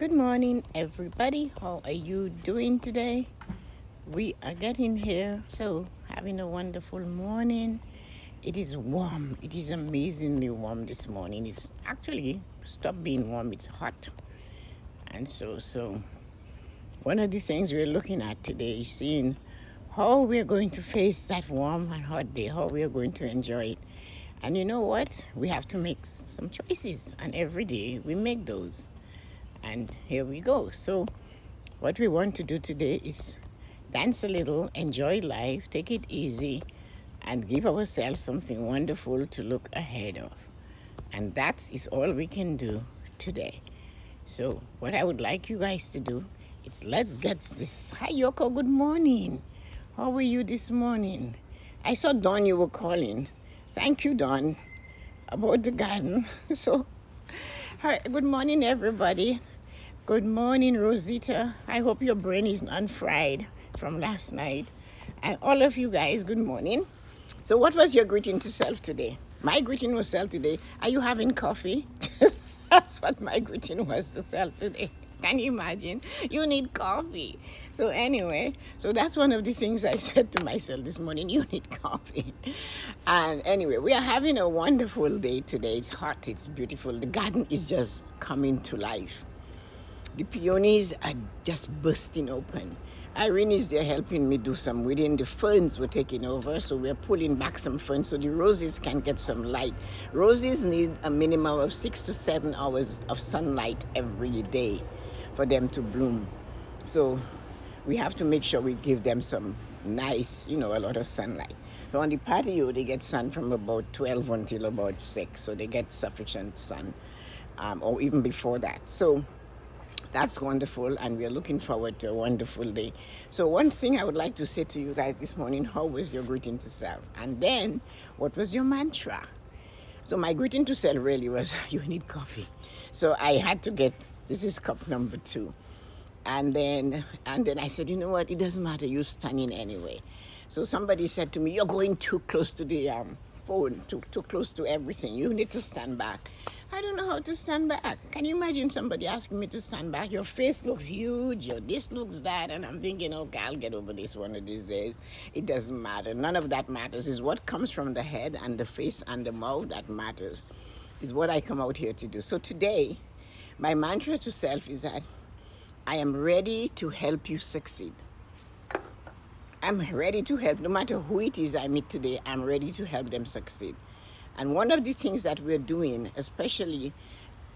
Good morning, everybody. How are you doing today? We are getting here, so having a wonderful morning. It is warm. It is amazingly warm this morning. It's actually stopped being warm. It's hot, and so one of the things we're looking at today is seeing how we're going to face that warm and hot day. How we are going to enjoy it. And you know what? We have to make some choices, and every day we make those. And here we go. So, what we want to do today is dance a little, enjoy life, take it easy, and give ourselves something wonderful to look ahead of. And that is all we can do today. So, what I would like you guys to do is let's get this. Hi, Yoko. Good morning. How are you this morning? I saw Dawn, you were calling. Thank you, Dawn, about the garden. So, hi, good morning, everybody. Good morning, Rosita. I hope your brain is unfried from last night. And all of you guys, good morning. So, what was your greeting to self today? My greeting was self today. Are you having coffee? That's what my greeting was to self today. Can you imagine? You need coffee. So anyway, so that's one of the things I said to myself this morning. You need coffee. And anyway, we are having a wonderful day today. It's hot, it's beautiful. The garden is just coming to life. The peonies are just bursting open. Irene is there helping me do some weeding. The ferns were taking over, so we're pulling back some ferns so the roses can get some light. Roses need a minimum of 6 to 7 hours of sunlight every day for them to bloom. So we have to make sure we give them some nice, a lot of sunlight. So on the patio, they get sun from about 12 until about 6, so they get sufficient sun, or even before that. So that's wonderful, and we are looking forward to a wonderful day. So one thing I would like to say to you guys this morning, how was your greeting to self? And then, what was your mantra? So my greeting to self really was, you need coffee. So I had to get, this is cup number 2. And then I said, you know what, it doesn't matter, you're stunning anyway. So somebody said to me, you're going too close to the phone, too close to everything. You need to stand back. I don't know how to stand back. Can you imagine somebody asking me to stand back? Your face looks huge, your this looks that, and I'm thinking, okay, I'll get over this one of these days. It doesn't matter. None of that matters. It's what comes from the head and the face and the mouth that matters. Is what I come out here to do. So today, my mantra to self is that I am ready to help you succeed. I'm ready to help. No matter who it is I meet today, I'm ready to help them succeed. And one of the things that we're doing, especially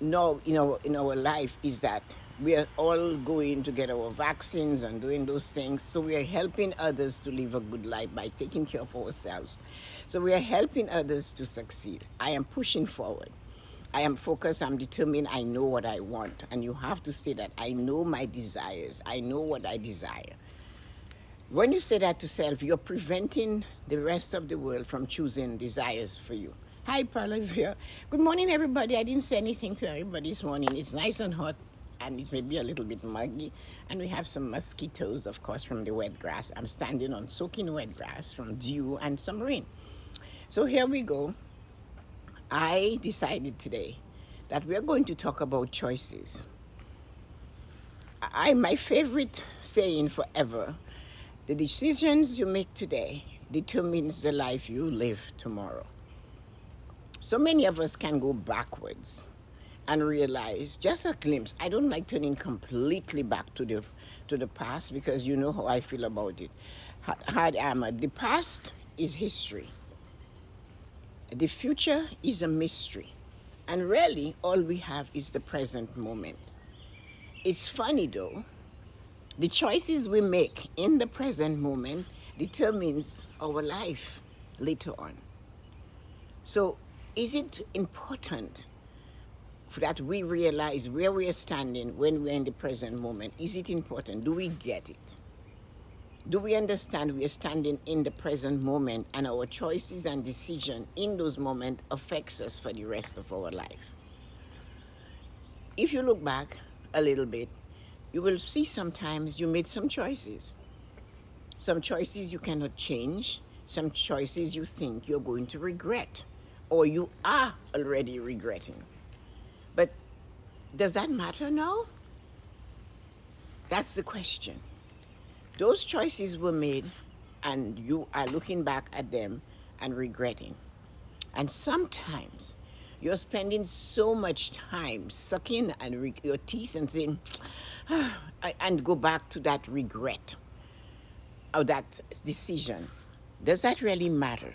now in our life, is that we are all going to get our vaccines and doing those things. So we are helping others to live a good life by taking care of ourselves. So we are helping others to succeed. I am pushing forward. I am focused, I'm determined, I know what I want. And you have to say that I know my desires. I know what I desire. When you say that to self, you're preventing the rest of the world from choosing desires for you. Hi, Palavia. Good morning, everybody. I didn't say anything to everybody this morning. It's nice and hot, and it may be a little bit muggy. And we have some mosquitoes, of course, from the wet grass. I'm standing on soaking wet grass from dew and some rain. So here we go. I decided today that we're going to talk about choices. My favorite saying forever, the decisions you make today determines the life you live tomorrow. So many of us can go backwards and realize, just a glimpse. I don't like turning completely back to the past because you know how I feel about it. The past is history. The future is a mystery. And really, all we have is the present moment. It's funny though, the choices we make in the present moment determines our life later on. So is it important that we realize where we are standing when we're in the present moment? Is it important? Do we get it? Do we understand we are standing in the present moment and our choices and decision in those moments affects us for the rest of our life? If you look back a little bit, you will see sometimes you made some choices. Some choices you cannot change. Some choices you think you're going to regret or you are already regretting. But does that matter now? That's the question. Those choices were made, and you are looking back at them and regretting. And sometimes you're spending so much time sucking and your teeth and saying, and go back to that regret or that decision. Does that really matter?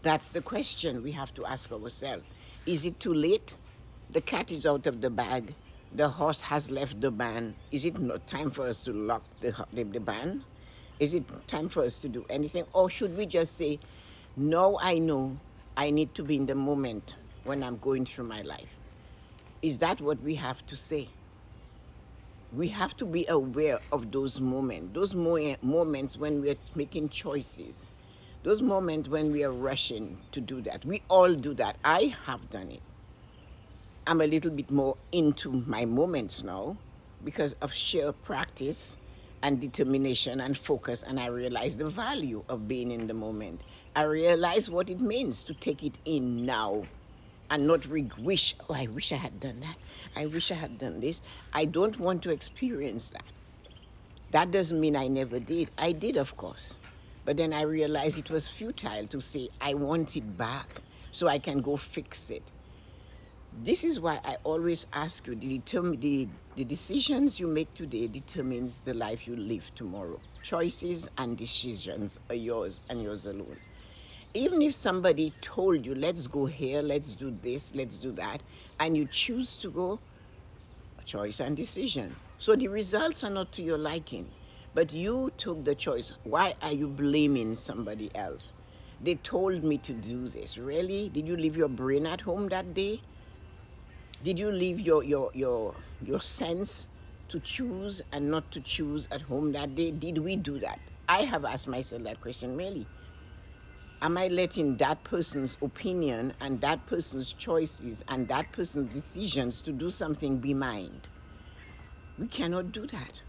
That's the question we have to ask ourselves. Is it too late? The cat is out of the bag. The horse has left the barn. Is it not time for us to lock the barn? Is it time for us to do anything? Or should we just say, no, I know I need to be in the moment when I'm going through my life? Is that what we have to say? We have to be aware of those moments, moments when we're making choices, those moments when we are rushing to do that. We all do that. I have done it. I'm a little bit more into my moments now because of sheer practice and determination and focus, and I realize the value of being in the moment. I realize what it means to take it in now and not wish, oh, I wish I had done that. I wish I had done this. I don't want to experience that. That doesn't mean I never did. I did, of course. But then I realized it was futile to say, I want it back so I can go fix it. This is why I always ask you, the decisions you make today determines the life you live tomorrow. Choices and decisions are yours and yours alone. Even if somebody told you, let's go here, let's do this, let's do that, and you choose to go, choice and decision. So the results are not to your liking, but you took the choice. Why are you blaming somebody else? They told me to do this. Really? Did you leave your brain at home that day? Did you leave your sense to choose and not to choose at home that day? Did we do that? I have asked myself that question, really. Am I letting that person's opinion and that person's choices and that person's decisions to do something be mine? We cannot do that.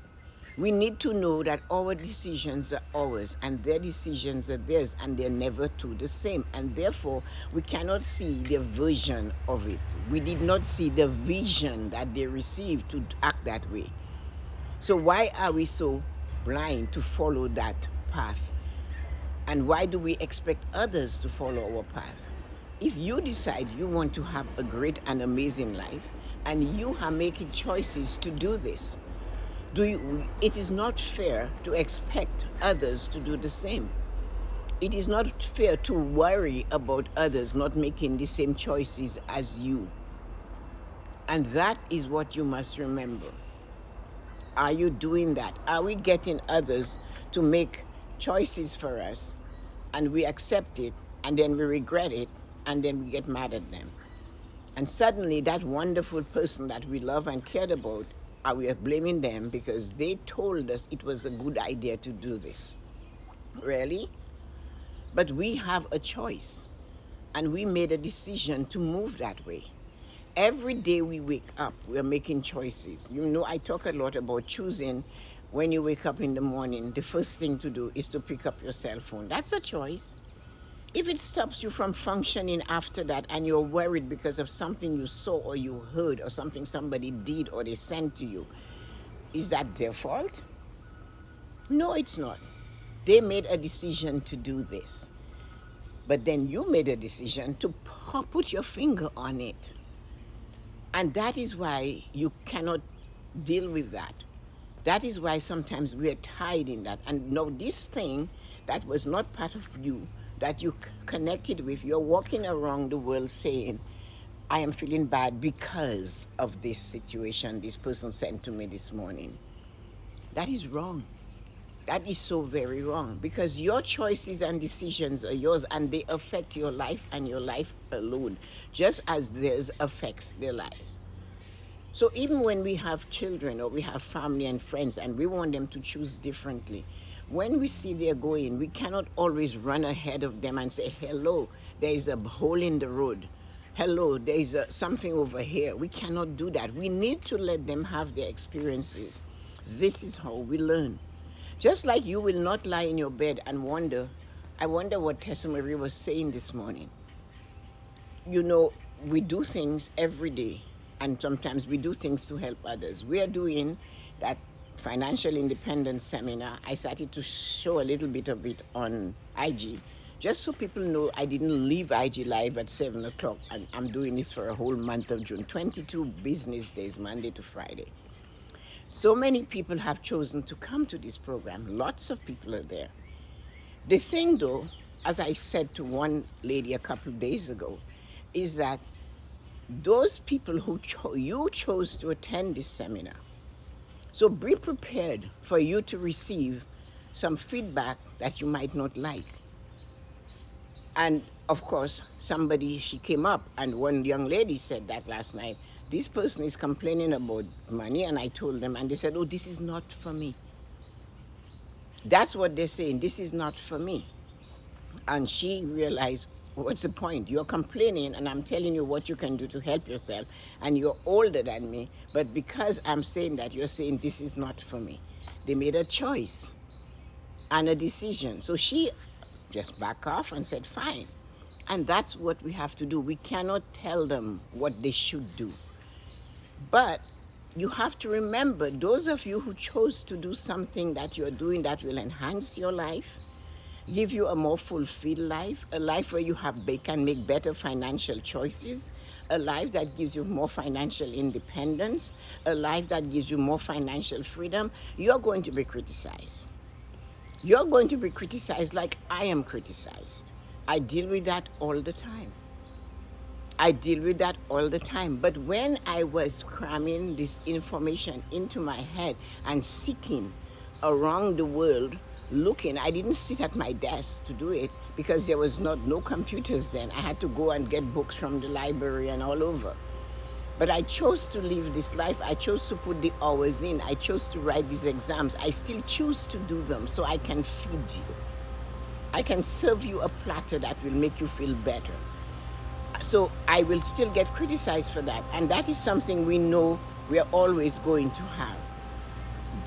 We need to know that our decisions are ours and their decisions are theirs, and they're never two the same. And therefore, we cannot see their version of it. We did not see the vision that they received to act that way. So why are we so blind to follow that path? And why do we expect others to follow our path? If you decide you want to have a great and amazing life, and you are making choices to do this, it is not fair to expect others to do the same. It is not fair to worry about others not making the same choices as you. And that is what you must remember. Are you doing that? Are we getting others to make choices for us, and we accept it, and then we regret it, and then we get mad at them? And suddenly that wonderful person that we love and cared about, we are blaming them because they told us it was a good idea to do this. Really? But we have a choice, and we made a decision to move that way. Every day we wake up, we are making choices. You know, I talk a lot about choosing. When you wake up in the morning, the first thing to do is to pick up your cell phone. That's a choice. If it stops you from functioning after that, and you're worried because of something you saw or you heard or something somebody did or they sent to you, is that their fault? No, it's not. They made a decision to do this. But then you made a decision to put your finger on it. And that is why you cannot deal with that. That is why sometimes we are tied in that. And now this thing that was not part of you, that you connected with, you're walking around the world saying, I am feeling bad because of this situation this person sent to me this morning. That is wrong. That is so very wrong, because your choices and decisions are yours, and they affect your life and your life alone, just as theirs affects their lives. So even when we have children or we have family and friends and we want them to choose differently, when we see they're going, we cannot always run ahead of them and say, hello, there is a hole in the road. Hello, there is something over here. We cannot do that. We need to let them have their experiences. This is how we learn. Just like you will not lie in your bed and wonder, I wonder what Tessa-Marie was saying this morning. You know, we do things every day, and sometimes we do things to help others. We are doing that financial independence seminar, I started to show a little bit of it on IG, just so people know I didn't leave IG Live at 7 o'clock. And I'm doing this for a whole month of June, 22 business days, Monday to Friday. So many people have chosen to come to this program. Lots of people are there. The thing, though, as I said to one lady a couple of days ago, is that those people who you chose to attend this seminar. So be prepared for you to receive some feedback that you might not like. And of course, she came up, and one young lady said that last night, this person is complaining about money, and I told them, and they said, oh, this is not for me. That's what they're saying, this is not for me. And she realized, what's the point? You're complaining, and I'm telling you what you can do to help yourself, and you're older than me, but because I'm saying that, you're saying this is not for me. They made a choice and a decision. So she just backed off and said, fine. And that's what we have to do. We cannot tell them what they should do. But you have to remember, those of you who chose to do something that you're doing that will enhance your life, give you a more fulfilled life, a life where you can make better financial choices, a life that gives you more financial independence, a life that gives you more financial freedom, you're going to be criticized. You're going to be criticized like I am criticized. I deal with that all the time. But when I was cramming this information into my head and seeking around the world, looking, I didn't sit at my desk to do it because there was no computers then. I had to go and get books from the library and all over. But I chose to live this life. I chose to put the hours in. I chose to write these exams. I still choose to do them so I can feed you. I can serve you a platter that will make you feel better. So I will still get criticized for that. And that is something we know we're always going to have.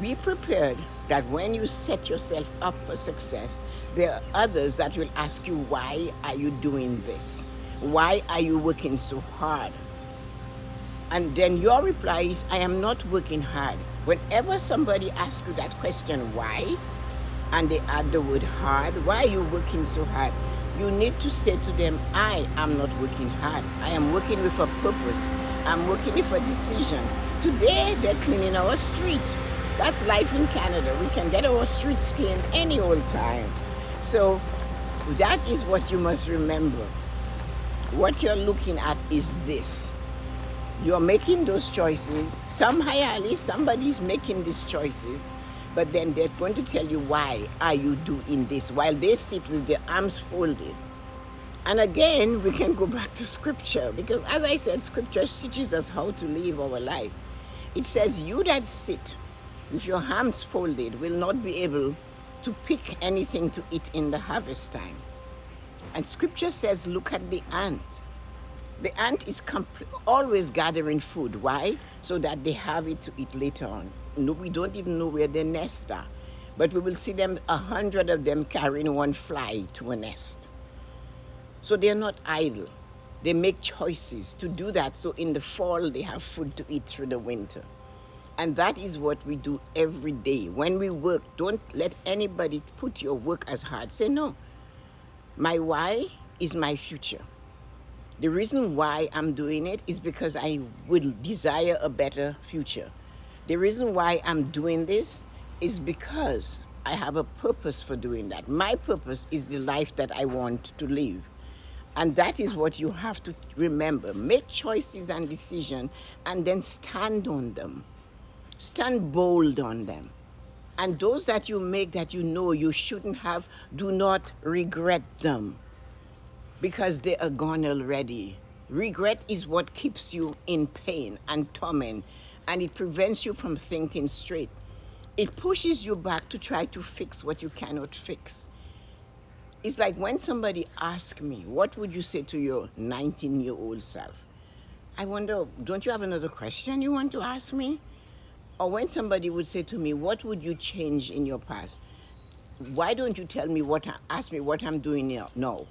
Be prepared that when you set yourself up for success, there are others that will ask you, why are you doing this? Why are you working so hard? And then your reply is, I am not working hard. Whenever somebody asks you that question, why, and they add the word hard, why are you working so hard? You need to say to them, I am not working hard. I am working with a purpose. I'm working with a decision. Today, they're cleaning our street. That's life in Canada. We can get our streets clean any old time. So that is what you must remember. What you're looking at is this. You're making those choices. Somehow, somebody's making these choices, but then they're going to tell you, why are you doing this? While they sit with their arms folded. And again, we can go back to scripture, because as I said, scripture teaches us how to live our life. It says, you that sit with your arms folded will not be able to pick anything to eat in the harvest time. And scripture says, look at the ant. The ant is always gathering food. Why? So that they have it to eat later on. No, we don't even know where their nests are. But we will see them, 100 of them carrying one fly to a nest. So they're not idle. They make choices to do that. So in the fall, they have food to eat through the winter. And that is what we do every day. When we work, don't let anybody put your work as hard. Say, no, my why is my future. The reason why I'm doing it is because I would desire a better future. The reason why I'm doing this is because I have a purpose for doing that. My purpose is the life that I want to live. And that is what you have to remember. Make choices and decisions and then stand on them. Stand bold on them. And those that you make that you know you shouldn't have, do not regret them, because they are gone already. Regret is what keeps you in pain and torment, and it prevents you from thinking straight. It pushes you back to try to fix what you cannot fix. It's like when somebody asks me, what would you say to your 19-year-old self? I wonder, don't you have another question you want to ask me? Or when somebody would say to me, what would you change in your past? Why don't you tell me ask me what I'm doing now? No.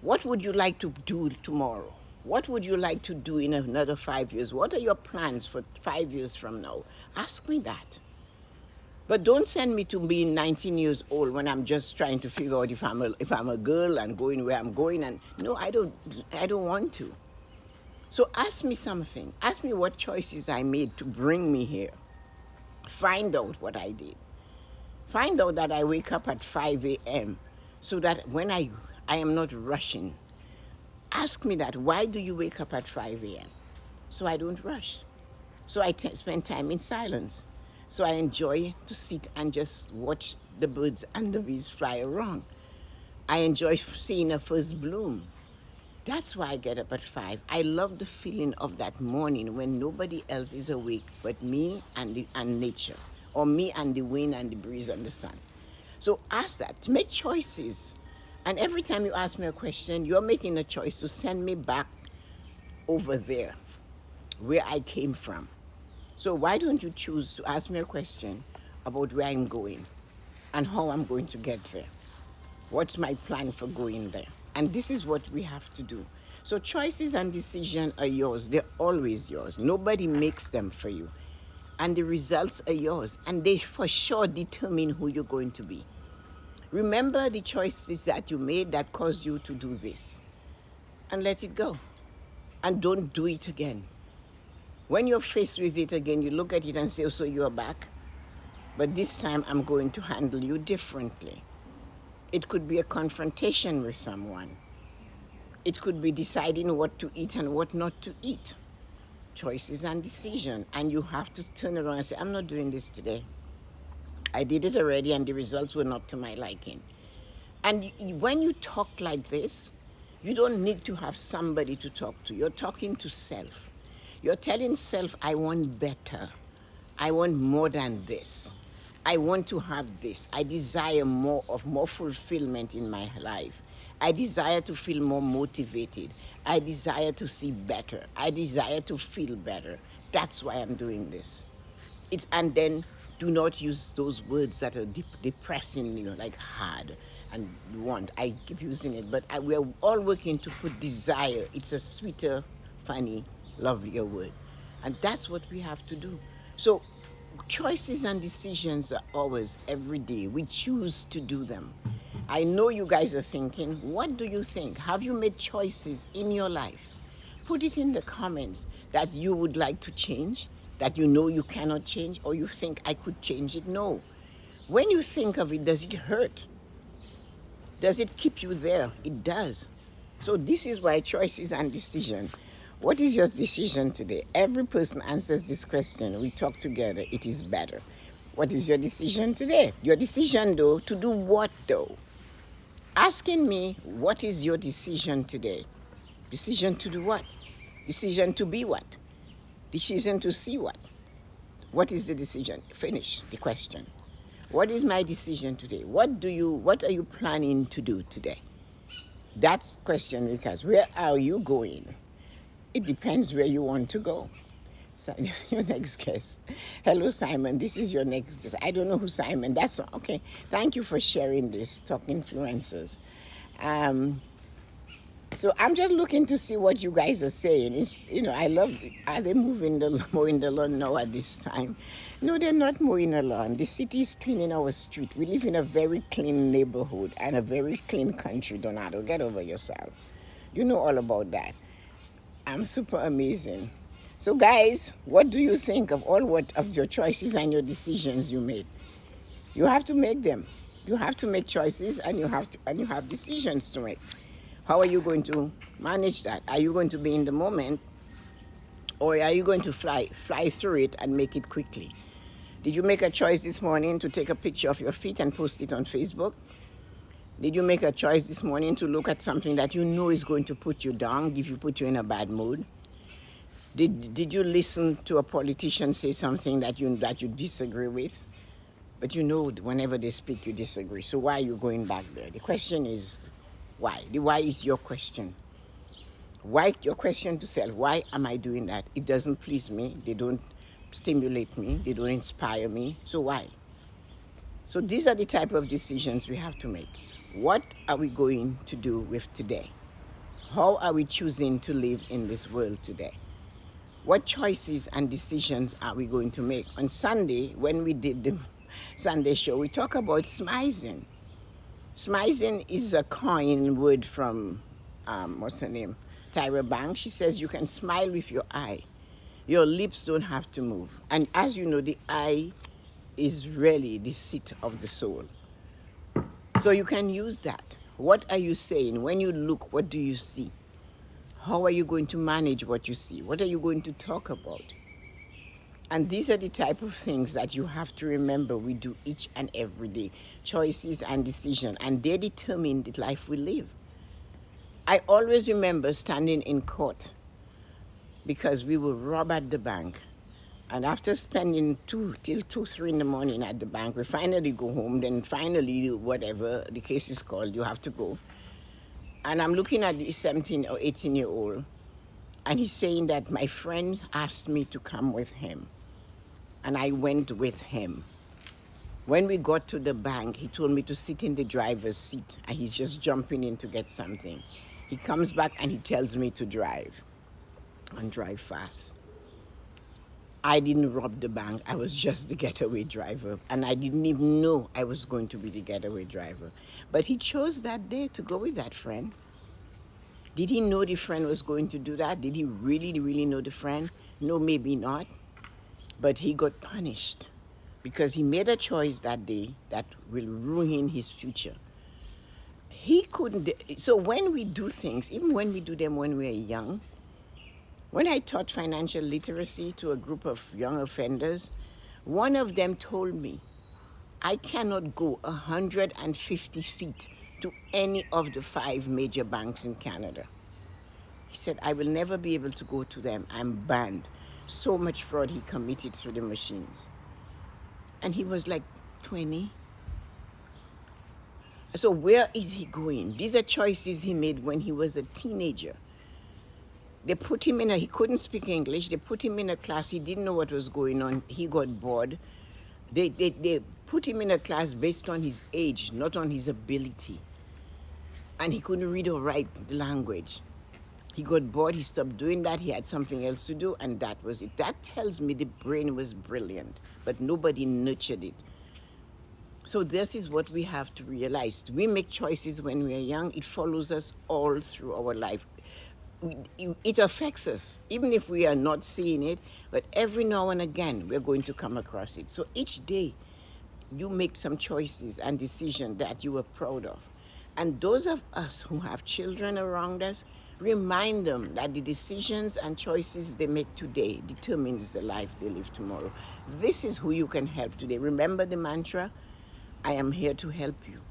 What would you like to do tomorrow? What would you like to do in another 5 years? What are your plans for 5 years from now? Ask me that. But don't send me to being 19 years old when I'm just trying to figure out if I'm a girl and going where I'm going. And no, I don't want to. So ask me something. Ask me what choices I made to bring me here. Find out what I did. Find out that I wake up at 5 a.m. so that when I am not rushing. Ask me that. Why do you wake up at 5 a.m.? So I don't rush. So I spend time in silence. So I enjoy to sit and just watch the birds and the bees fly around. I enjoy seeing a first bloom. That's why I get up at 5. I love the feeling of that morning when nobody else is awake but me and nature, or me and the wind and the breeze and the sun. So ask that. Make choices. And every time you ask me a question, you're making a choice to send me back over there where I came from. So why don't you choose to ask me a question about where I'm going and how I'm going to get there? What's my plan for going there? And this is what we have to do. So choices and decisions are yours. They're always yours. Nobody makes them for you. And the results are yours. And they for sure determine who you're going to be. Remember the choices that you made that caused you to do this. And let it go. And don't do it again. When you're faced with it again, you look at it and say, oh, so you're back. But this time I'm going to handle you differently. It could be a confrontation with someone. It could be deciding what to eat and what not to eat. Choices and decision. And you have to turn around and say, I'm not doing this today. I did it already and the results were not to my liking. And when you talk like this, you don't need to have somebody to talk to. You're talking to self. You're telling self, I want better. I want more than this. I want to have this. I desire more fulfillment in my life. I desire to feel more motivated. I desire to see better. I desire to feel better. That's why I'm doing this. And then do not use those words that are depressing you, like hard and want. I keep using it, but we're all working to put desire. It's a sweeter, funny, lovelier word. And that's what we have to do. So choices and decisions are always, every day. We choose to do them. I know you guys are thinking, what do you think? Have you made choices in your life? Put it in the comments that you would like to change, that you know you cannot change, or you think I could change it. No. When you think of it, does it hurt? Does it keep you there? It does. So this is why choices and decision. What is your decision today? Every person answers this question. We talk together. It is better. What is your decision today? Your decision, though, to do what, though? Asking me, what is your decision today? Decision to do what? Decision to be what? Decision to see what? What is the decision? Finish the question. What is my decision today? What are you planning to do today? That's question, because where are you going? It depends where you want to go. So, your next guest. Hello, Simon. This is your next guest. I don't know who Simon. That's okay. Thank you for sharing this. Talk influencers. So I'm just looking to see what you guys are saying. It's, I love. Are they mowing the lawn now at this time? No, they're not mowing the lawn. The city is cleaning our street. We live in a very clean neighborhood and a very clean country. Donato, get over yourself. You know all about that. I'm super amazing. So guys, what do you think of of your choices and your decisions you made? You have to make them. You have to make choices and you have decisions to make. How are you going to manage that? Are you going to be in the moment, or are you going to fly through it and make it quickly? Did you make a choice this morning to take a picture of your feet and post it on Facebook? Did you make a choice this morning to look at something that you know is going to put you down, put you in a bad mood? Did you listen to a politician say something that you disagree with? But you know whenever they speak, you disagree. So why are you going back there? The question is why. The why is your question. Why, your question to self, why am I doing that? It doesn't please me. They don't stimulate me. They don't inspire me. So why? So these are the type of decisions we have to make. What are we going to do with today? How are we choosing to live in this world today? What choices and decisions are we going to make? On Sunday, when we did Sunday show, we talk about smizing. Smizing is a coin word from, what's her name? Tyra Banks. She says you can smile with your eye. Your lips don't have to move. And as you know, the eye is really the seat of the soul. So you can use that. What are you saying? When you look, what do you see? How are you going to manage what you see? What are you going to talk about? And these are the type of things that you have to remember we do each and every day. Choices and decisions, and they determine the life we live. I always remember standing in court because we were robbed at the bank. And after spending till 2, 3 in the morning at the bank, we finally go home. Then finally, whatever the case is called, you have to go. And I'm looking at the 17 or 18-year-old, and he's saying that my friend asked me to come with him. And I went with him. When we got to the bank, he told me to sit in the driver's seat, and he's just jumping in to get something. He comes back and he tells me to drive, and drive fast. I didn't rob the bank. I was just the getaway driver. And I didn't even know I was going to be the getaway driver. But he chose that day to go with that friend. Did he know the friend was going to do that? Did he really, really know the friend? No, maybe not. But he got punished because he made a choice that day that will ruin his future. He couldn't. So when we do things, even when we do them when we're young, when I taught financial literacy to a group of young offenders, one of them told me, I cannot go 150 feet to any of the 5 major banks in Canada. He said, I will never be able to go to them. I'm banned. So much fraud he committed through the machines. And he was like 20. So where is he going? These are choices he made when he was a teenager. They put him he couldn't speak English. They put him in a class. He didn't know what was going on. He got bored. They put him in a class based on his age, not on his ability. And he couldn't read or write the language. He got bored. He stopped doing that. He had something else to do, and that was it. That tells me the brain was brilliant, but nobody nurtured it. So this is what we have to realize. We make choices when we are young. It follows us all through our life. It affects us, even if we are not seeing it, but every now and again, we're going to come across it. So each day, you make some choices and decisions that you are proud of. And those of us who have children around us, remind them that the decisions and choices they make today determines the life they live tomorrow. This is who you can help today. Remember the mantra, I am here to help you.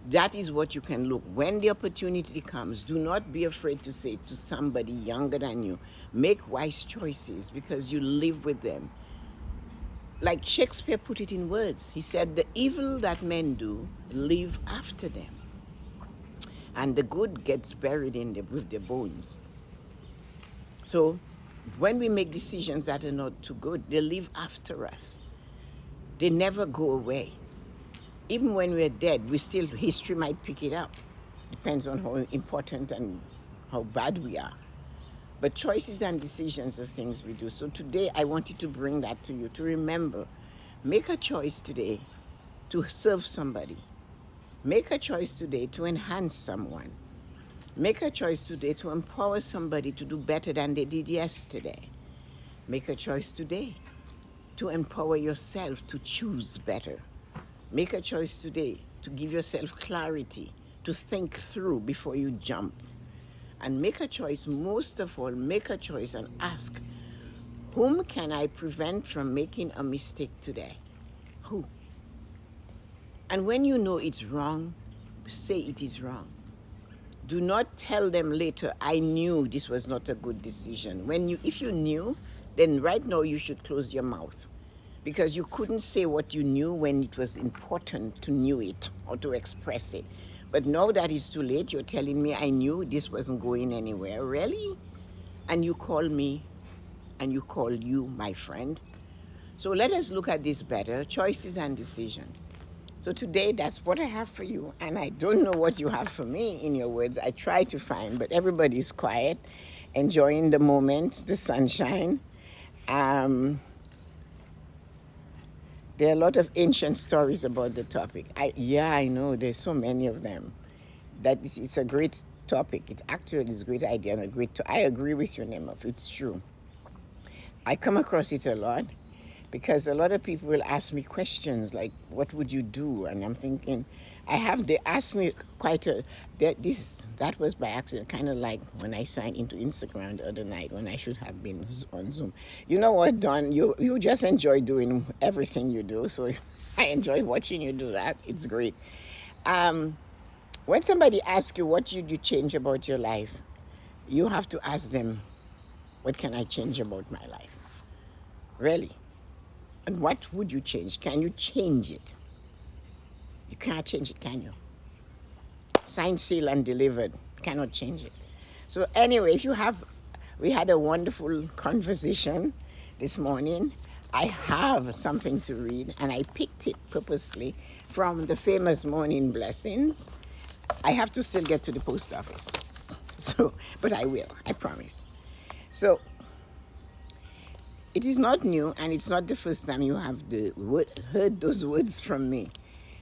That is what you can look. When the opportunity comes, do not be afraid to say to somebody younger than you, make wise choices because you live with them. Like Shakespeare put it in words. He said, the evil that men do, live after them. And the good gets buried with their bones. So when we make decisions that are not too good, they live after us. They never go away. Even when we're dead, history might pick it up. Depends on how important and how bad we are. But choices and decisions are things we do. So today, I wanted to bring that to you, to remember. Make a choice today to serve somebody. Make a choice today to enhance someone. Make a choice today to empower somebody to do better than they did yesterday. Make a choice today to empower yourself to choose better. Make a choice today to give yourself clarity, to think through before you jump. And make a choice, most of all, make a choice and ask, whom can I prevent from making a mistake today? Who? And when you know it's wrong, say it is wrong. Do not tell them later, I knew this was not a good decision. If you knew, then right now you should close your mouth. Because you couldn't say what you knew when it was important to know it or to express it. But now that it's too late, you're telling me I knew this wasn't going anywhere. Really? And you call me and you call you my friend. So let us look at this better, choices and decisions. So today, that's what I have for you. And I don't know what you have for me in your words. I try to find, but everybody's quiet, enjoying the moment, the sunshine. There are a lot of ancient stories about the topic. I know. There's so many of them. It's a great topic. It actually is a great idea and a I agree with you, Nemov. It's true. I come across it a lot because a lot of people will ask me questions like, "What would you do?" And I'm thinking, they asked me quite a that was by accident, kind of like when I signed into Instagram the other night when I should have been on Zoom. You know what, Don? You just enjoy doing everything you do, so I enjoy watching you do that. It's great. Um, when somebody asks you what should you change about your life, you have to ask them, "What can I change about my life?" Really. And what would you change? Can you change it? You can't change it, can you? Signed, sealed, and delivered. Cannot change it. So anyway, we had a wonderful conversation this morning. I have something to read, and I picked it purposely from the famous Morning Blessings. I have to still get to the post office. So, but I will, I promise. So, it is not new, and it's not the first time you have heard those words from me.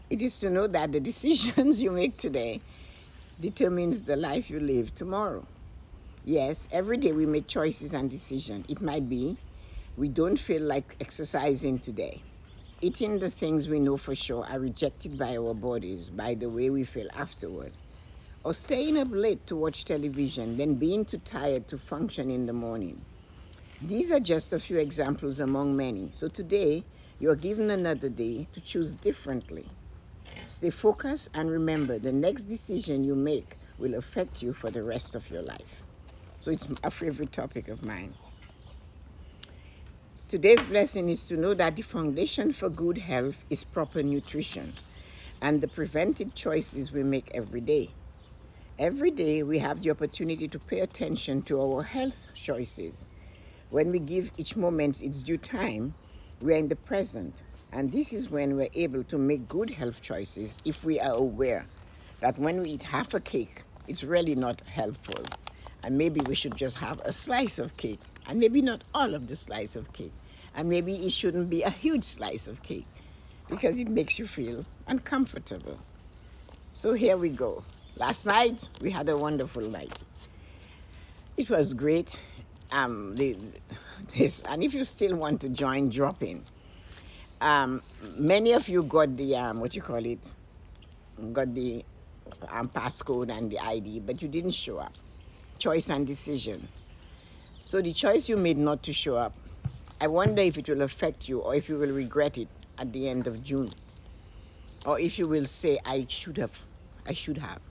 It is to know that the decisions you make today determines the life you live tomorrow. Yes, every day we make choices and decisions. It might be we don't feel like exercising today. Eating the things we know for sure are rejected by our bodies by the way we feel afterward. Or staying up late to watch television, then being too tired to function in the morning. These are just a few examples among many. So today, you are given another day to choose differently. Stay focused and remember the next decision you make will affect you for the rest of your life. So it's a favorite topic of mine. Today's blessing is to know that the foundation for good health is proper nutrition and the preventive choices we make every day. Every day we have the opportunity to pay attention to our health choices. When we give each moment its due time, we are in the present. And this is when we're able to make good health choices if we are aware that when we eat half a cake, it's really not helpful. And maybe we should just have a slice of cake. And maybe not all of the slice of cake. And maybe it shouldn't be a huge slice of cake because it makes you feel uncomfortable. So here we go. Last night, we had a wonderful night. It was great. And if you still want to join, drop in. Many of you got the got the passcode and the ID, but you didn't show up. Choice and decision. So the choice you made not to show up, I wonder if it will affect you or if you will regret it at the end of June. Or if you will say, I should have.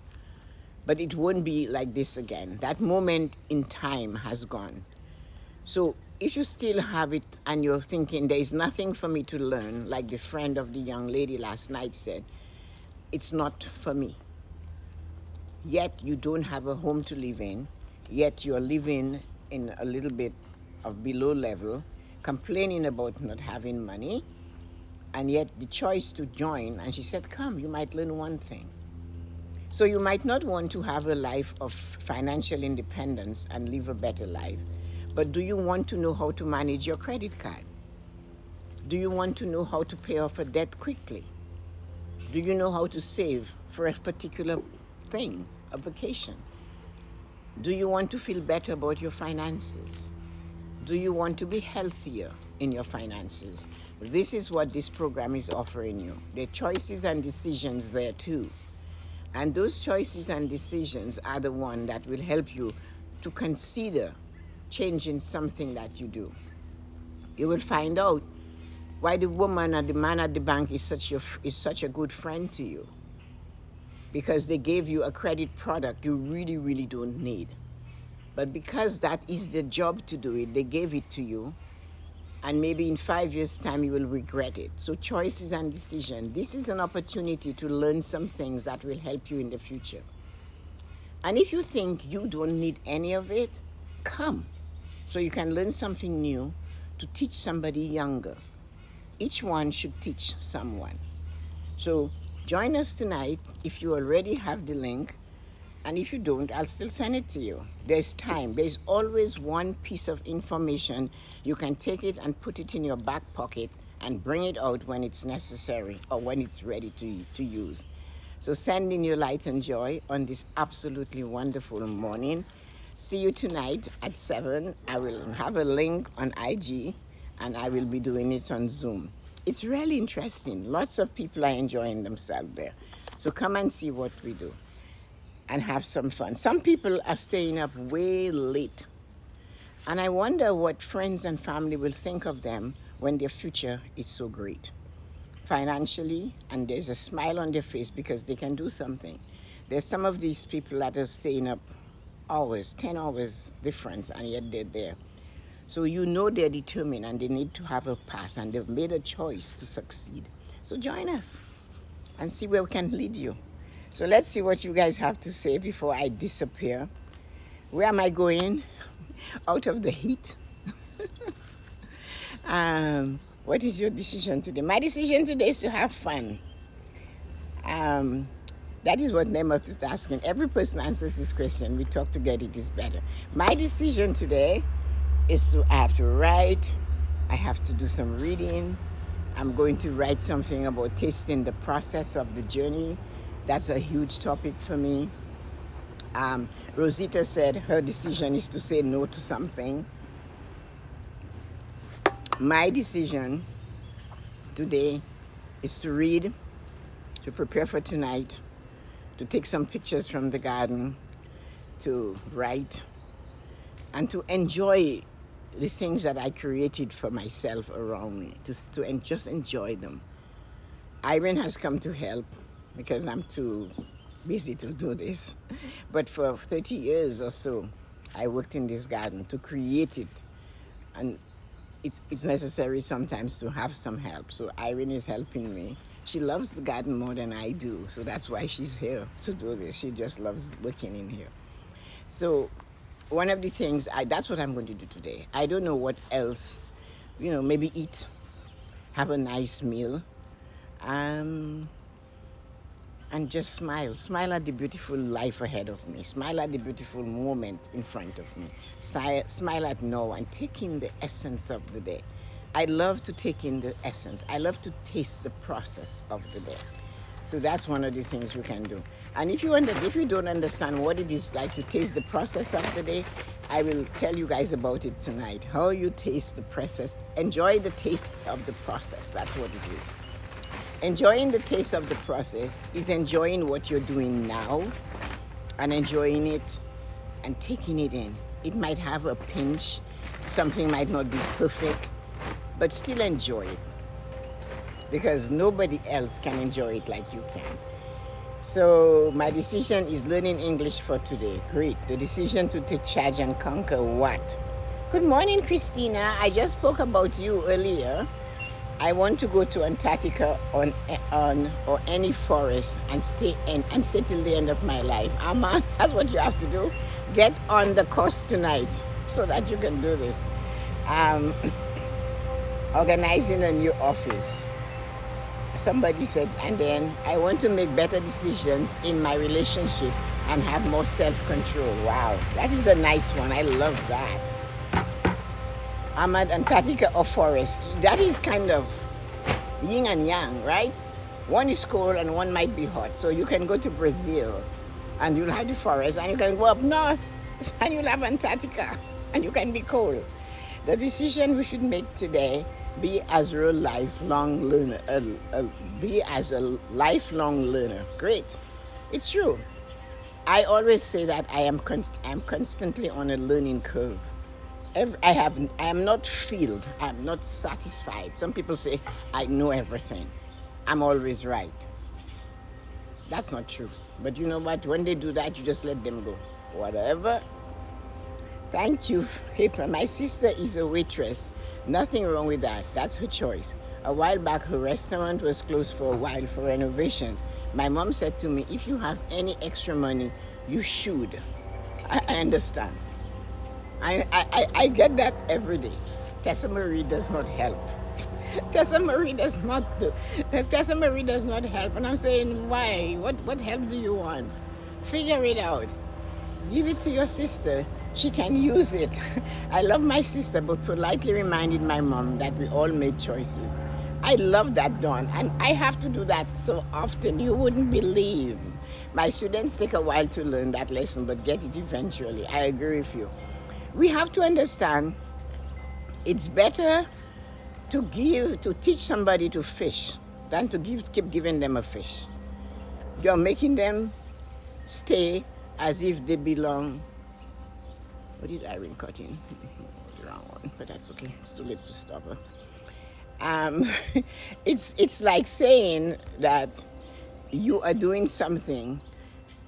But it won't be like this again. That moment in time has gone. So if you still have it and you're thinking there is nothing for me to learn, like the friend of the young lady last night said, it's not for me. Yet you don't have a home to live in, yet you're living in a little bit of below level, complaining about not having money, and yet the choice to join, and she said, come, you might learn one thing. So you might not want to have a life of financial independence and live a better life. But do you want to know how to manage your credit card? Do you want to know how to pay off a debt quickly? Do you know how to save for a particular thing, a vacation? Do you want to feel better about your finances? Do you want to be healthier in your finances? This is what this program is offering you. There are choices and decisions there too. And those choices and decisions are the one that will help you to consider changing something that you do. You will find out why the woman or the man at the bank is such a good friend to you. Because they gave you a credit product you really, really don't need. But because that is the job to do it, they gave it to you. And maybe in 5 years' time, you will regret it. So choices and decisions. This is an opportunity to learn some things that will help you in the future. And if you think you don't need any of it, come. So you can learn something new to teach somebody younger. Each one should teach someone. So join us tonight if you already have the link. And if you don't, I'll still send it to you. There's time. There's always one piece of information. You can take it and put it in your back pocket and bring it out when it's necessary or when it's ready to use. So send in your light and joy on this absolutely wonderful morning. See you tonight at 7. I will have a link on IG and I will be doing it on Zoom. It's really interesting. Lots of people are enjoying themselves there. So come and see what we do and have some fun. Some people are staying up way late. And I wonder what friends and family will think of them when their future is so great financially, and there's a smile on their face because they can do something. There's some of these people that are staying up hours, 10 hours difference, and yet they're there. So you know they're determined and they need to have a pass and they've made a choice to succeed. So join us and see where we can lead you. So let's see what you guys have to say before I disappear. Where am I going? Out of the heat? What is your decision today? My decision today is to have fun. That is what Nemoth is asking. Every person answers this question. We talk together, it is better. My decision today is I have to write. I have to do some reading. I'm going to write something about tasting the process of the journey. That's a huge topic for me. Rosita said her decision is to say no to something. My decision today is to read, to prepare for tonight, to take some pictures from the garden, to write, and to enjoy the things that I created for myself around me, to just enjoy them. Irene has come to help because I'm too busy to do this. But for 30 years or so, I worked in this garden to create it. And it's necessary sometimes to have some help. So Irene is helping me. She loves the garden more than I do. So that's why she's here to do this. She just loves working in here. So one of the things, that's what I'm going to do today. I don't know what else, maybe eat, have a nice meal, and just smile. Smile at the beautiful life ahead of me. Smile at the beautiful moment in front of me. Smile at now and take in the essence of the day. I love to take in the essence. I love to taste the process of the day. So that's one of the things we can do. And if you don't understand what it is like to taste the process of the day, I will tell you guys about it tonight. How you taste the process. Enjoy the taste of the process. That's what it is. Enjoying the taste of the process is enjoying what you're doing now and enjoying it and taking it in. It might have a pinch. Something might not be perfect, but still enjoy it because nobody else can enjoy it like you can. So my decision is learning English for today. Great. The decision to take charge and conquer what? Good morning, Christina. I just spoke about you earlier. I want to go to Antarctica or any forest and stay till the end of my life. Amma, that's what you have to do. Get on the course tonight so that you can do this. Organizing a new office. Somebody said, and then I want to make better decisions in my relationship and have more self-control. Wow, that is a nice one. I love that. I'm at Antarctica or forest. That is kind of yin and yang, right? One is cold and one might be hot. So you can go to Brazil and you'll have the forest, and you can go up north and you'll have Antarctica and you can be cold. The decision we should make today, be as a lifelong learner. Be as a lifelong learner. Great. It's true. I always say that I am constantly on a learning curve. I am not filled. I am not satisfied. Some people say, I know everything. I'm always right. That's not true. But you know what? When they do that, you just let them go. Whatever. Thank you, April. My sister is a waitress. Nothing wrong with that. That's her choice. A while back, her restaurant was closed for a while for renovations. My mom said to me, if you have any extra money, you should. I understand. I get that every day. Tessa-Marie does not help. Tessa-Marie does not do. Tessa-Marie does not help. And I'm saying, why? What help do you want? Figure it out. Give it to your sister. She can use it. I love my sister, but politely reminded my mom that we all made choices. I love that, Dawn. And I have to do that so often. You wouldn't believe. My students take a while to learn that lesson, but get it eventually. I agree with you. We have to understand it's better to teach somebody to fish than to keep giving them a fish. You're making them stay as if they belong. What is Irene cutting? The wrong one, but that's okay. It's too late to stop her. Um, it's like saying that you are doing something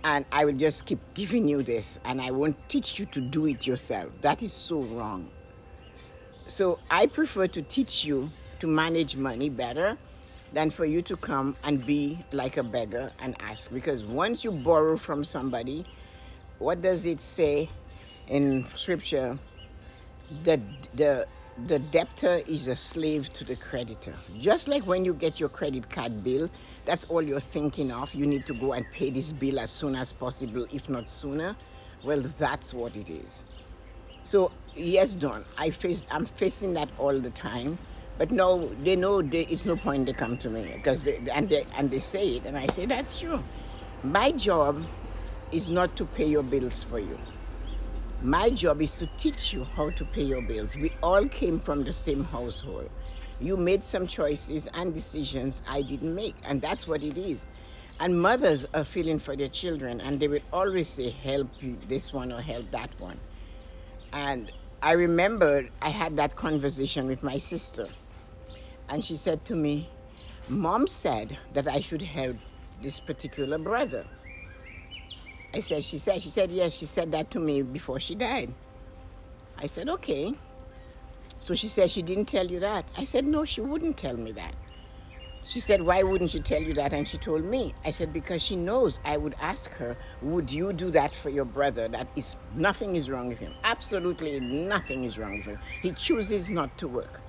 and I will just keep giving you this and I won't teach you to do it yourself. That is so wrong. So I prefer to teach you to manage money better than for you to come and be like a beggar and ask. Because once you borrow from somebody, what does it say in scripture? The, the, the debtor is a slave to the creditor. Just like when you get your credit card bill, that's all you're thinking of. You need to go and pay this bill as soon as possible, if not sooner. Well, that's what it is. So yes, Don, I'm facing that all the time. But no, they know it's no point they come to me because they say it, and I say that's true. My job is not to pay your bills for you. My job is to teach you how to pay your bills. We all came from the same household. You made some choices and decisions I didn't make, and that's what it is. And mothers are feeling for their children, and they will always say, help you this one or help that one. And I remember I had that conversation with my sister, and she said to me, Mom said that I should help this particular brother. She said, yes, she said that to me before she died. I said, okay. So she said she didn't tell you that. I said, no, she wouldn't tell me that. She said, why wouldn't she tell you that? And she told me. I said, because she knows I would ask her, would you do that for your brother? Nothing is wrong with him. Absolutely nothing is wrong with him. He chooses not to work.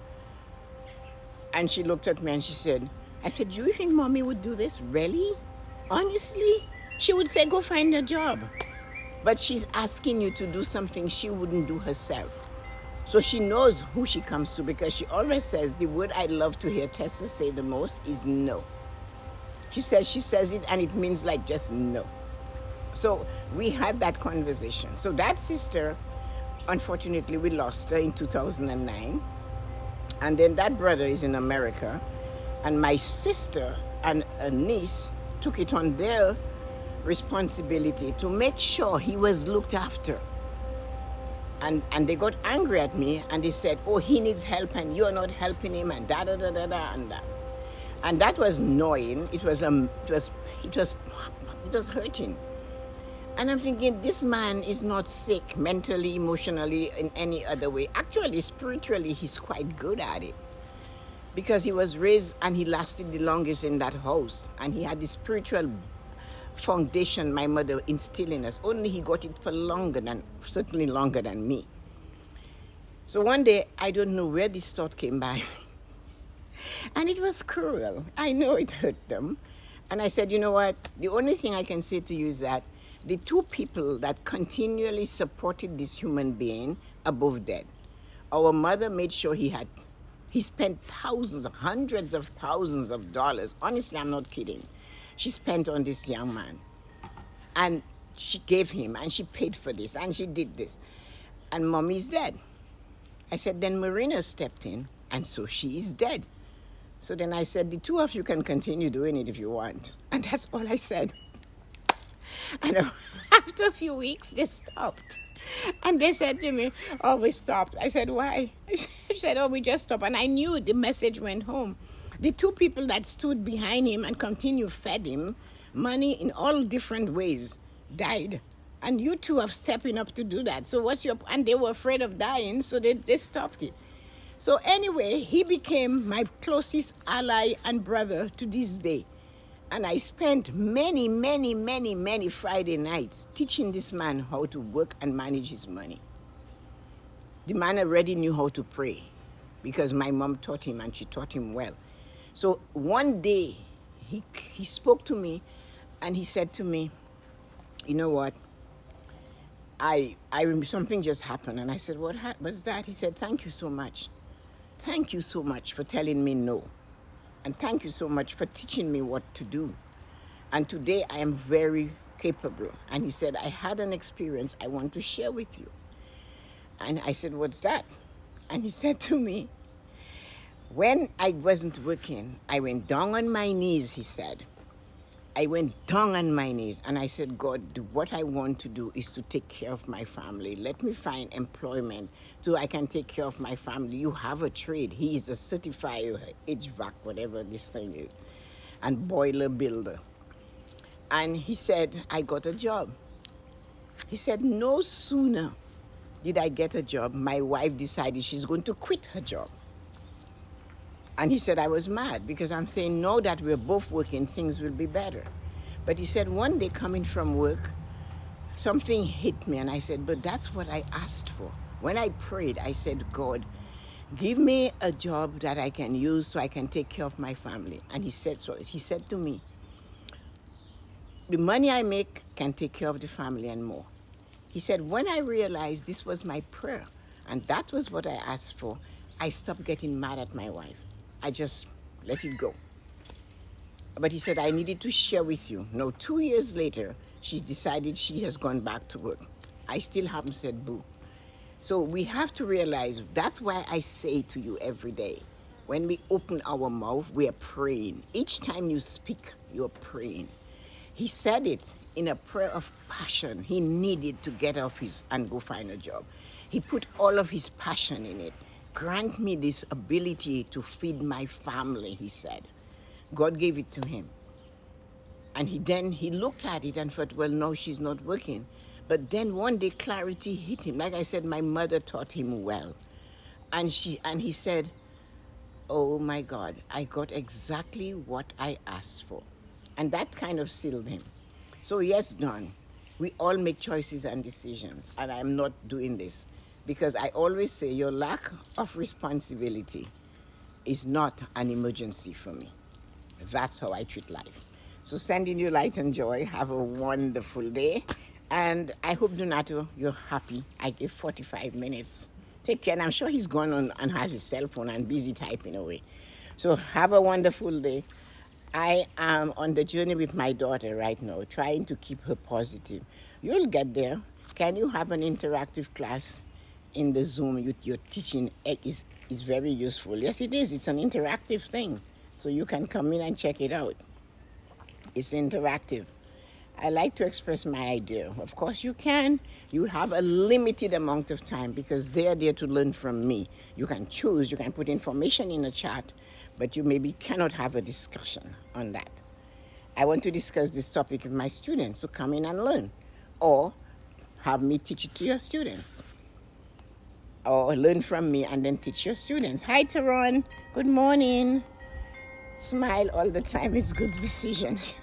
And she looked at me and she said, I said, do you think Mommy would do this? Really? Honestly? She would say, go find a job. But she's asking you to do something she wouldn't do herself. So she knows who she comes to, because she always says the word I love to hear Tessa say the most is no. She says it and it means like just no. So we had that conversation. So that sister, unfortunately, we lost her in 2009. And then that brother is in America. And my sister and a niece took it on their responsibility to make sure he was looked after. And they got angry at me and they said, oh, he needs help and you're not helping him and da da da da da and that. And that was annoying. It was hurting. And I'm thinking, this man is not sick mentally, emotionally, in any other way. Actually, spiritually, he's quite good at it. Because he was raised and he lasted the longest in that house. And he had the spiritual foundation my mother instilled in us. Only he got it for certainly longer than me. So one day, I don't know where this thought came by. And it was cruel. I know it hurt them. And I said, you know what? The only thing I can say to you is that the two people that continually supported this human being are both dead. Our mother made sure he spent thousands, hundreds of thousands of dollars. Honestly, I'm not kidding. She spent on this young man. And she gave him, and she paid for this, and she did this. And Mommy's dead. I said, then Marina stepped in, and so she is dead. So then I said, the two of you can continue doing it if you want. And that's all I said. And after a few weeks, they stopped. And they said to me, oh, we stopped. I said, why? She said, oh, we just stopped. And I knew the message went home. The two people that stood behind him and continued fed him money in all different ways died. And you two are stepping up to do that. So and they were afraid of dying, so they stopped it. So anyway, he became my closest ally and brother to this day. And I spent many, many, many, many Friday nights teaching this man how to work and manage his money. The man already knew how to pray because my mom taught him and she taught him well. So one day he spoke to me and he said to me, you know what? Something just happened. And I said, what's that? He said, thank you so much. Thank you so much for telling me no. And thank you so much for teaching me what to do. And today I am very capable. And he said, I had an experience I want to share with you. And I said, what's that? And he said to me, when I wasn't working, I went down on my knees, he said. I went down on my knees and I said, God, what I want to do is to take care of my family. Let me find employment so I can take care of my family. You have a trade. He is a certified HVAC, whatever this thing is, and boiler builder. And he said, I got a job. He said, no sooner did I get a job, my wife decided she's going to quit her job. And he said, I was mad because I'm saying, now that we're both working, things will be better. But he said, one day coming from work, something hit me. And I said, but that's what I asked for. When I prayed, I said, God, give me a job that I can use so I can take care of my family. And he said, so he said to me, the money I make can take care of the family and more. He said, when I realized this was my prayer, and that was what I asked for, I stopped getting mad at my wife. I just let it go. But he said, I needed to share with you. Now, 2 years later, she decided she has gone back to work. I still haven't said boo. So we have to realize, that's why I say to you every day, when we open our mouth, we are praying. Each time you speak, you're praying. He said it in a prayer of passion. He needed to get off his and go find a job. He put all of his passion in it. Grant me this ability to feed my family, he said. God gave it to him. And he looked at it and thought, well, no, she's not working. But then one day clarity hit him. Like I said, my mother taught him well. And he said, oh my God, I got exactly what I asked for. And that kind of sealed him. So yes, Don, we all make choices and decisions. And I'm not doing this because I always say your lack of responsibility is not an emergency for me. That's how I treat life. So sending you light and joy. Have a wonderful day. And I hope, Donato, you're happy. I gave 45 minutes. Take care. And I'm sure he's gone on and has his cell phone and busy typing away. So have a wonderful day. I am on the journey with my daughter right now, trying to keep her positive. You'll get there. Can you have an interactive class in the Zoom? You're teaching is very useful. Yes, it is. It's an interactive thing. So you can come in and check it out. It's interactive. I like to express my idea. Of course you can. You have a limited amount of time because they are there to learn from me. You can choose. You can put information in a chat, but you maybe cannot have a discussion on that. I want to discuss this topic with my students, so come in and learn. Or have me teach it to your students. Or learn from me and then teach your students. Hi, Teron. Good morning. Smile all the time. It's good decisions.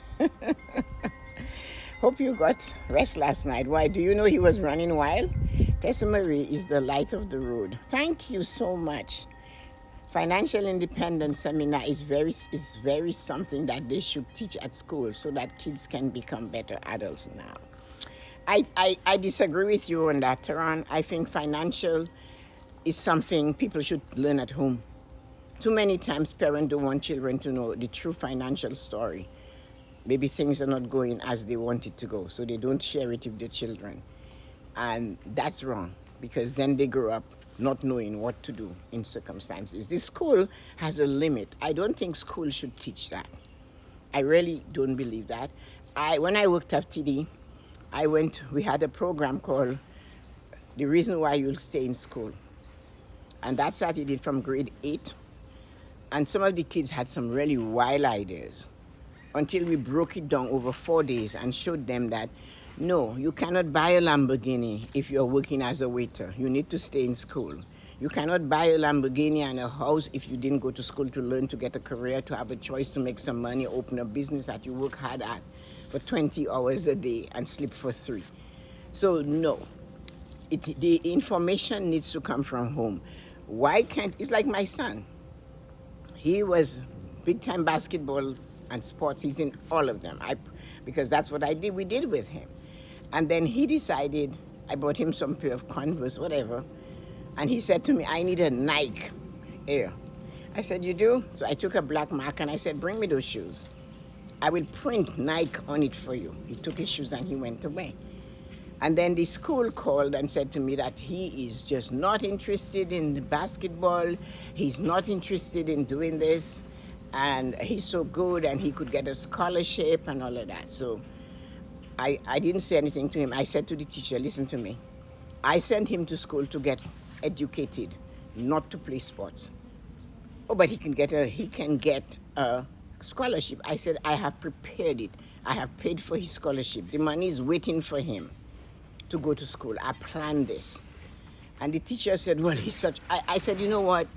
Hope you got rest last night. Why? Do you know he was running wild? Tessa-Marie is the light of the road. Thank you so much. Financial independence seminar is very something that they should teach at school so that kids can become better adults now. I disagree with you on that, Teron. I think financial is something people should learn at home. Too many times parents don't want children to know the true financial story. Maybe things are not going as they want it to go, so they don't share it with their children. And that's wrong, because then they grow up not knowing what to do in circumstances. This school has a limit. I don't think school should teach that. I really don't believe that. When I worked at TD, we had a program called The Reason Why You'll Stay in School. And that started from grade 8. And some of the kids had some really wild ideas until we broke it down over 4 days and showed them that, no, you cannot buy a Lamborghini if you're working as a waiter. You need to stay in school. You cannot buy a Lamborghini and a house if you didn't go to school to learn, to get a career, to have a choice, to make some money, open a business that you work hard at for 20 hours a day and sleep for 3. So no, the information needs to come from home. Why can't, it's like my son. He was big time basketball and sports. He's in all of them. Because that's what we did with him. And then he decided, I bought him some pair of Converse, whatever. And he said to me, I need a Nike Air. I said, you do? So I took a black mark and I said, bring me those shoes. I will print Nike on it for you. He took his shoes and he went away. And then the school called and said to me that he is just not interested in basketball. He's not interested in doing this. And he's so good and he could get a scholarship and all of that. So I didn't say anything to him. I said to the teacher, listen to me. I sent him to school to get educated, not to play sports. Oh, but he can get a scholarship. I said, I have prepared it. I have paid for his scholarship. The money is waiting for him to go to school. I planned this. And the teacher said, well, I said, you know what?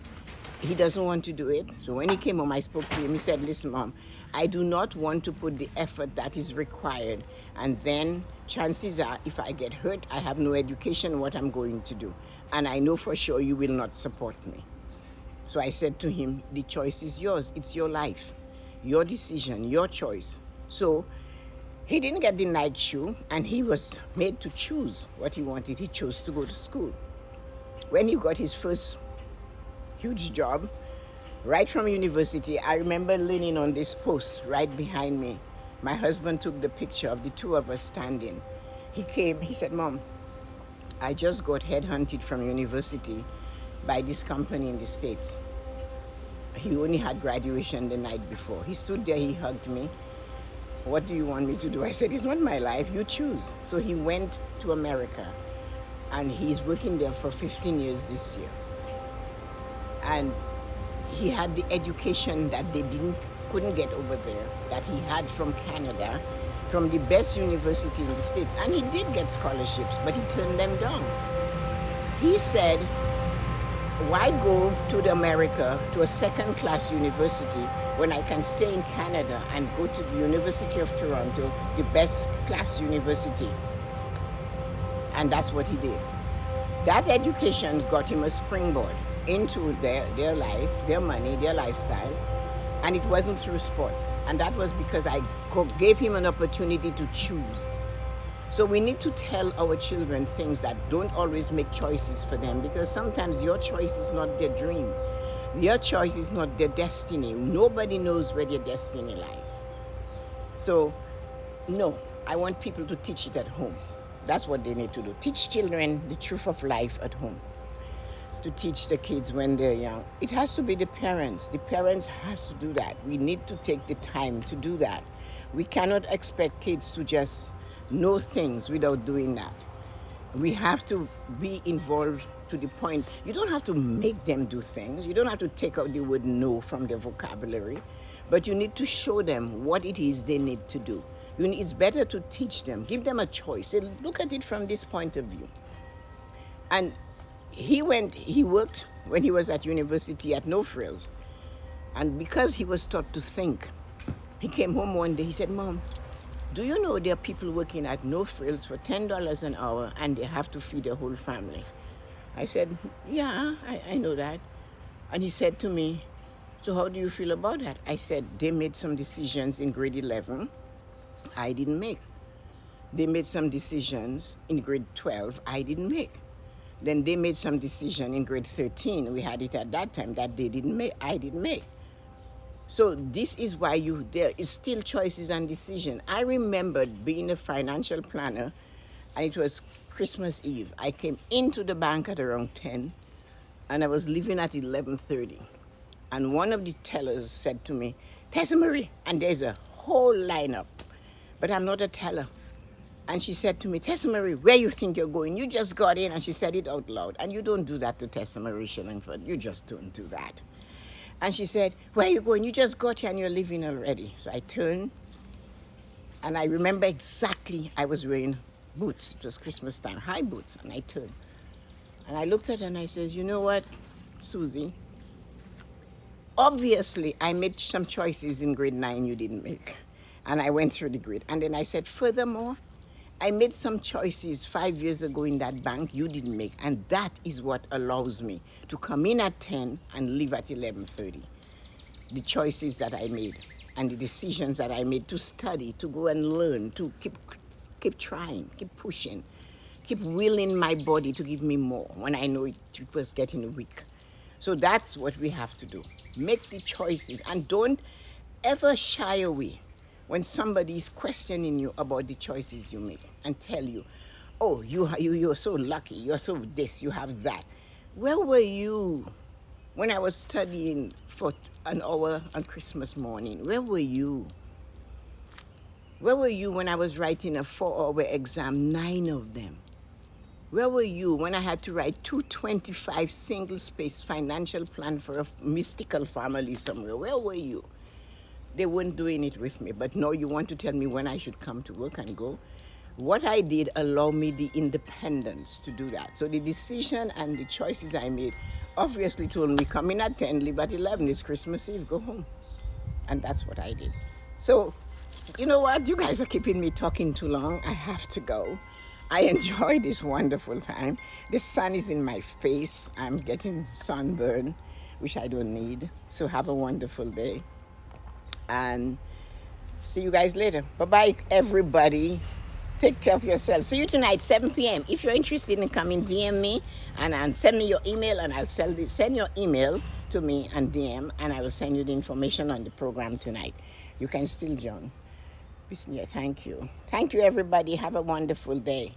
He doesn't want to do it. So when he came home, I spoke to him. He said, listen, Mom, I do not want to put the effort that is required. And then chances are, if I get hurt, I have no education, what I'm going to do. And I know for sure you will not support me. So I said to him, the choice is yours. It's your life, your decision, your choice. So he didn't get the Nike shoe, and he was made to choose what he wanted. He chose to go to school. When he got his first huge job, right from university, I remember leaning on this post right behind me. My husband took the picture of the two of us standing. He came, he said, Mom, I just got headhunted from university by this company in the States. He only had graduation the night before. He stood there, he hugged me. What do you want me to do? I said, it's not my life, you choose. So he went to America, and he's working there for 15 years this year. And he had the education that they couldn't get over there, that he had from Canada, from the best university in the States. And he did get scholarships, but he turned them down. He said, why go to America, to a second-class university, when I can stay in Canada and go to the University of Toronto, the best class university? And that's what he did. That education got him a springboard into their life, their money, their lifestyle, and it wasn't through sports. And that was because I gave him an opportunity to choose. So we need to tell our children things that don't always make choices for them, because sometimes your choice is not their dream. Your choice is not their destiny. Nobody knows where their destiny lies. So, no, I want people to teach it at home. That's what they need to do. Teach children the truth of life at home. To teach the kids when they're young. It has to be the parents. The parents has to do that. We need to take the time to do that. We cannot expect kids to just know things without doing that. We have to be involved to the point. You don't have to make them do things. You don't have to take out the word no from their vocabulary, but you need to show them what it is they need to do. It's better to teach them, give them a choice. Say, look at it from this point of view. And he worked when he was at university at No Frills. And because he was taught to think, he came home one day, he said, Mom, do you know there are people working at No Frills for $10 an hour and they have to feed their whole family? I said, yeah, I know that. And he said to me, so how do you feel about that? I said, they made some decisions in grade 11 I didn't make. They made some decisions in grade 12 I didn't make. Then they made some decision in grade 13. We had it at that time that they didn't make, I didn't make. So this is why there is still choices and decision. I remembered being a financial planner, and it was Christmas Eve. I came into the bank at around 10, and I was leaving at 11:30. And one of the tellers said to me, Tessa-Marie, and there's a whole lineup, but I'm not a teller. And she said to me, Tessa-Marie, where you think you're going? You just got in, and she said it out loud. And you don't do that to Tessa-Marie Shillingford. You just don't do that. And she said, where are you going? You just got here and you're leaving already. So I turned, and I remember exactly I was wearing boots. It was Christmas time, high boots. And I turned, and I looked at her and I said, you know what, Susie? Obviously, I made some choices in grade 9 you didn't make. And I went through the grade. And then I said, furthermore, I made some choices 5 years ago in that bank you didn't make, and that is what allows me to come in at 10 and leave at 11:30. The choices that I made and the decisions that I made to study, to go and learn, to keep trying, keep pushing, keep willing my body to give me more when I know it was getting weak. So that's what we have to do. Make the choices and don't ever shy away when somebody is questioning you about the choices you make and tell you, oh, you're so lucky, you're so this, you have that. Where were you when I was studying for an hour on Christmas morning? Where were you? Where were you when I was writing a 4-hour exam, 9 of them? Where were you when I had to write 225 single-space financial plan for a mystical family somewhere? Where were you? They weren't doing it with me, but now you want to tell me when I should come to work and go? What I did allowed me the independence to do that. So the decision and the choices I made obviously told me come in at 10, leave at 11, it's Christmas Eve, go home. And that's what I did. So, you know what? You guys are keeping me talking too long. I have to go. I enjoy this wonderful time. The sun is in my face. I'm getting sunburn, which I don't need. So have a wonderful day. And see you guys later. Bye-bye, everybody. Take care of yourself. See you tonight, 7 p.m. If you're interested in coming, DM me and send me your email, and I'll send your email to me and DM, and I will send you the information on the program tonight. You can still join. Thank you. Thank you, everybody. Have a wonderful day.